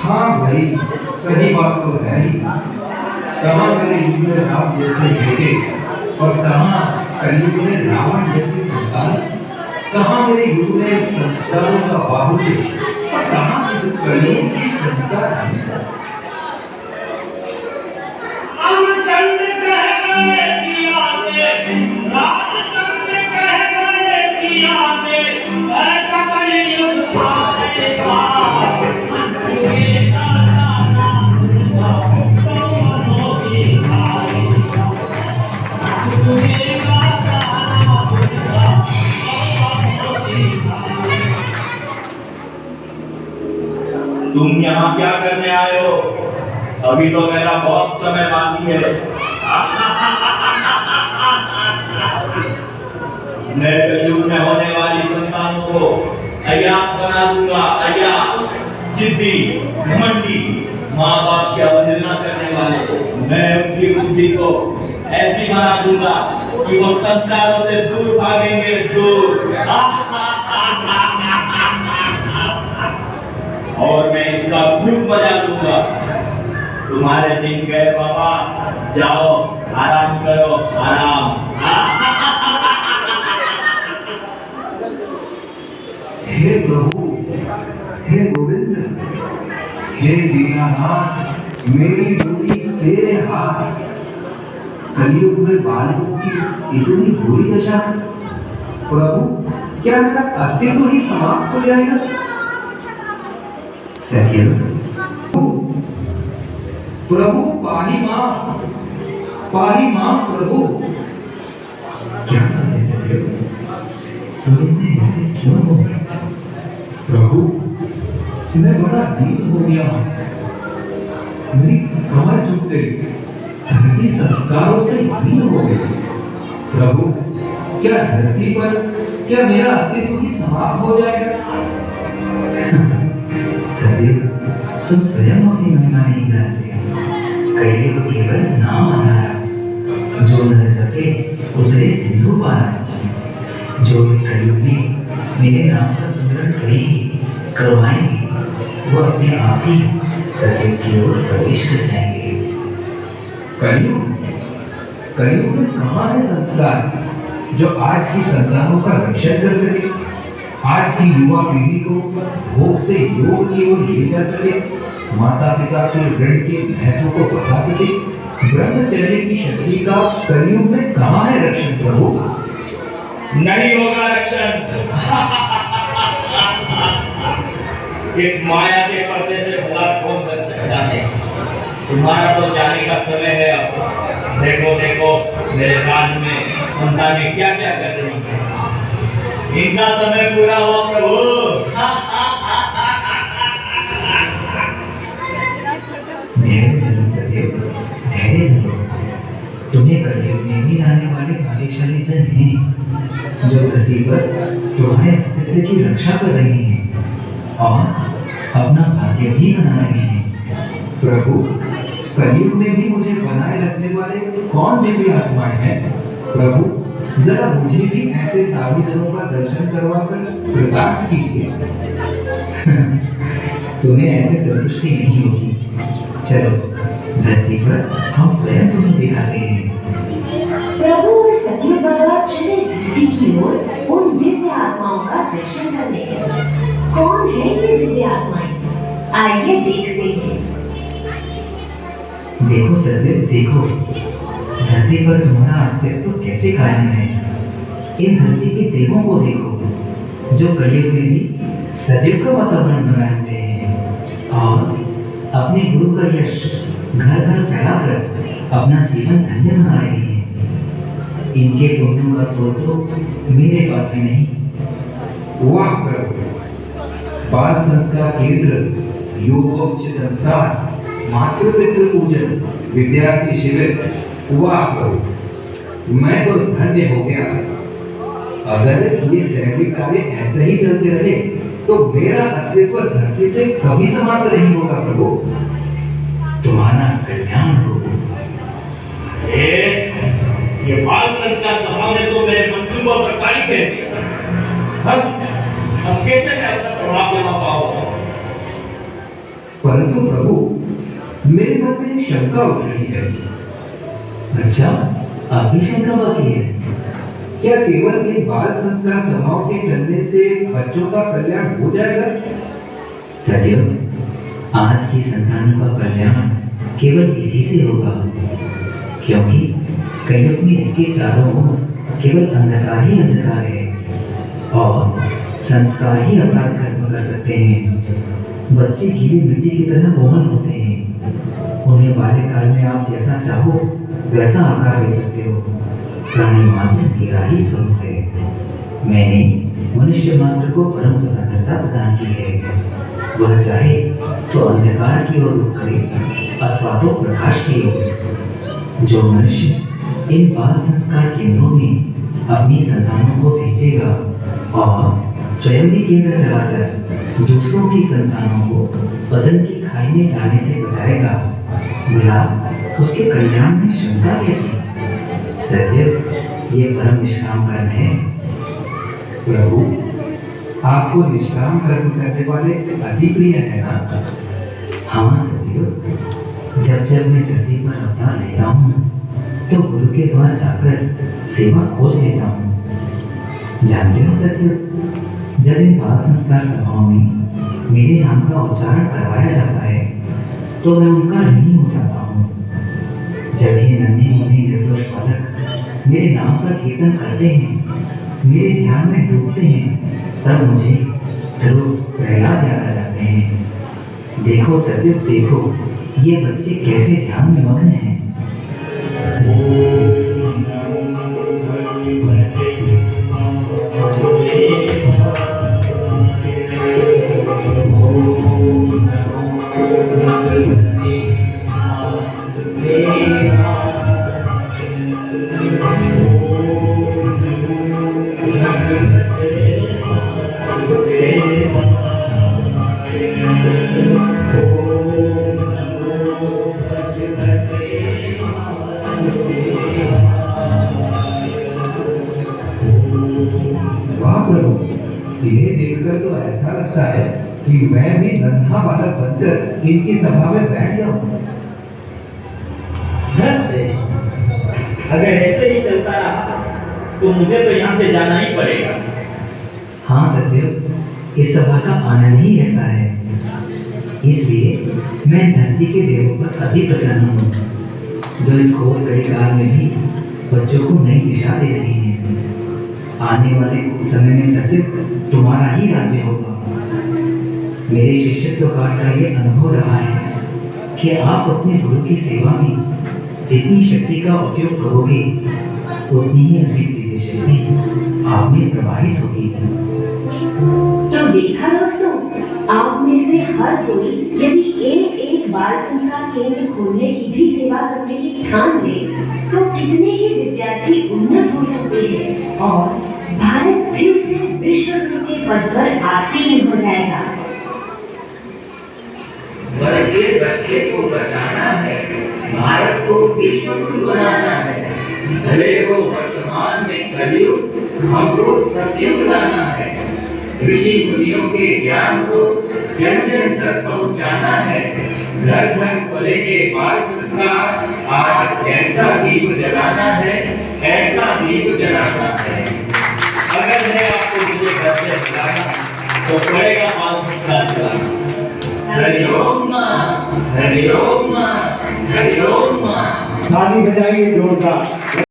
हाँ भाई, सही बात तो है ही। कहाँ मेरे युग में राम जैसे बेटे और कहाँ कलयुग में रावण जैसी संतान। कहाँ मेरे युग में संस्कारों का बाहुल्य और कहाँ इस कलयुग की संस्कार। रामचंद्र कह गए सिया से, रामचंद्र कह गए सिया से, ऐसा कलयुग आएगा, हंसेगा नाम दुर्गा, दोनों की खाएगा, हंसेगा नाम दुर्गा, दोनों की खाएगा। तुम यहाँ क्या करने आए हो? अभी तो मेरा बहुत समय बाकी है। मैं कलयुग में होने वाली संतानों को अय्यास बना दूंगा, अय्यास, जिद्दी, घमंडी, माँ बाप की अवहेलना करने वाले। मैं उनकी बुद्धि को ऐसी बना दूंगा कि वो संस्कारों से दूर भागेंगे, दूर। और मैं इसका खूब मजा लूंगा। तुम्हारे दिन गए बाबा, जाओ आराम करो, आराम। हे प्रभु, हे गोविंद, हे दीनानाथ, मेरी डोरी तेरे हाथ। कलयुग में बालकों की इतनी बुरी दशा। प्रभु, क्या मेरा अस्तित्व ही समाप्त हो जाएगा? सत्य प्रभु, पाही मां प्रभु। क्या बात है सत्य, तुम इतने ऐसे क्यों हो गए? प्रभु, मैं बड़ा दीन हो गया हूं, मेरी कमर झुक गई, धरती संस्कारों से हीन हो गई। प्रभु, क्या धरती पर क्या मेरा अस्तित्व ही समाप्त हो जाएगा? सदैव तुम स्वयं अपनी महिमा नहीं जानते। कहिए तो केवल नाम आधारा, जो न जपे उतरे सिंधु पारा। जो इस कलयुग में मेरे नाम का स्मरण करेंगे, करवाएंगे, वो अपने आप ही सत्य की ओर प्रवेश कर जाएंगे। कलयुग में कहाँ है संस्कार जो आज की संतानों का रक्षण कर सके, आज की युवा पीढ़ी को भोग से योग की ओर ले जा सके, माता पिता के ऋण के महत्व को बता सके। ब्रह्मचर्य की शक्ति का कलयुग में कहाँ है रक्षण? प्रभु, नहीं होगा रक्षण। इस माया के पर्दे से भला कौन बच सकता है? तुम्हारा तो जाने का समय है अब। देखो देखो मेरे राज में संतानें क्या क्या कर रही हैं। इनका समय पूरा हुआ प्रभु। धैर्य धरो। तुम्हें कलयुग में भी आने वाले भाग्यशाली जन हैं जो धरती पर तुम्हारे अस्तित्व की रक्षा कर रहे हैं और अपना भाग्य भी बना रहे हैं। प्रभु, कलयुग में भी मुझे बनाए रखने वाले कौन दिव्य आत्माएं हैं? प्रभु, जरा मुझे भी ऐसे साधुजनों का दर्शन करवाकर कृतार्थ कीजिए। तुम्हें ऐसे संतुष्टि नहीं होगी। चलो धरती पर हम स्वयं तुम्हें दिखाते हैं। प्रभु और सत्य बाबा चले धरती की ओर उन दिव्य आत्माओं का दर्शन करने। कौन है ये दिव्य आत्माएं? आइए देखते हैं। देखो सत्य, देखो धरती पर तुम्हारा अस्तित्व कैसे कायम है। इन धरती के देवों को देखो जो कलयुग में भी सजीव का वातावरण बनाए हुए हैं और अपने गुरु का यश घर घर फैलाकर अपना जीवन धन्य बना रहे हैं। इनके पुण्यों का तोड़ तो मेरे पास भी नहीं। वाह प्रभु, बाल संस्कार केंद्र, योगोपच संस्कार, मातृपितृ पूजन, विद्यार्थी शिविर। वाह प्रभु, मैं तो धन्य हो गया। अगर ये दैविक कार्य ऐसे ही चलते रहे तो मेरा अस्तित्व धरती से कभी समाप्त नहीं होगा। प्रभु, तुम्हारा कल्याण हो। ये बाल संस्कार सभा में तो मेरे मंसूबों पर काली फेर। अब कैसे मैं अपना प्रभाव जमा पाऊंगा? परंतु प्रभु, मेरे मन में एक शंका उठ रही है। अच्छा, अभी शंका बाकी है? क्या केवल इन बाल संस्कार सभाओं के चलने से बच्चों का कल्याण हो जाएगा? सत्य, आज की संतानों का कल्याण केवल इसी से होगा, क्योंकि कलयुग में इसके चारों ओर केवल अंधकार ही अंधकार है और संस्कार ही अपराध कर्म कर सकते हैं। बच्चे गीली मिट्टी की तरह कोमल होते हैं, उन्हें बाल्यकाल में आप जैसा चाहो वैसा आकार दे सकते हो। प्राणी मात्र मेरा ही स्वरूप है। मैंने मनुष्य मात्र को परम स्वतंत्रता प्रदान की है। वह चाहे तो अंधकार की ओर रुख करे अथवा तो प्रकाश की ओर। जो मनुष्य इन बाल संस्कार केंद्रों में अपनी संतानों को भेजेगा और स्वयं भी केंद्र चलाकर दूसरों की संतानों को पतन की खाई में जाने से बचाएगा, भला उसके कल्याण में शंका कैसी? सत्य, ये परम निष्काम कर्म है। प्रभु, आपको निष्काम कर्म करने वाले अति प्रिय है ना? हाँ सत्य, जब जब मैं धरती पर अवतार लेता हूँ तो गुरु के द्वार जाकर सेवा खोज लेता हूँ। जानते हो सत्य, जब इन बाल संस्कार सभाओं में मेरे नाम का उच्चारण करवाया जाता है तो मैं उनका ऋणी हो जाता हूँ। जब ये नन्हे मुन्ने निर्दोष बालक मेरे नाम का कीर्तन करते हैं, मेरे ध्यान में डूबते हैं, तब मुझे ध्रुव प्रहलाद याद आ जाते हैं। देखो सत्युग, देखो ये बच्चे कैसे ध्यान में मग्न हैं। इन्हें देखकर तो ऐसा लगता है कि मैं भी नन्हा बालक बनकर इनकी सभा में बैठ जाऊं। अगर ऐसे ही चलता रहा तो मुझे तो यहाँ से जाना ही पड़ेगा। हाँ सत्य, इस सभा का आनंद ही ऐसा है। इसलिए मैं धरती के देवों पर अति प्रसन्न हूँ, जो इस घोर कलिकाल में भी बच्चों को नई दिशा दे रही हैं। आने वाले कुछ समय में सत्य तुम्हारा ही राज्य होगा। मेरे शिष्यत्व काल का ये अनुभव रहा है कि आप अपने गुरु की सेवा में जितनी शक्ति का उपयोग करोगे उतनी ही अधिक दिव्य शक्ति आप में प्रवाहित होगी। तो देखा दोस्तों, आप में से हर कोई यदि एक एक बाल संस्कार केंद्र खोलने की भी सेवा करने की ठान ले तो कितने ही विद्यार्थी उन्नत हो सकते हैं और भारत फिर से विश्व गुरु के पद पर आसीन हो जाएगा। बच्चे बच्चे को बचाना है, भारत को विश्व गुरु बनाना है। भले हो वर्तमान में कलयुग, हमको सत्युग लाना है। ऋषि मुनियों के ज्ञान को जन जन तक पहुंचाना है। घर घर खोले के बाल संस्कार, आज ऐसा दीप जलाना है, ऐसा दीप जलाना है। अगर मैं आपको मुझे घर से बुलाना तो पड़ेगा बाल संस्कार चलाना। हरिओम मां, हरिओम मां, हरिओम मां। ताली बजाइए जोरदार।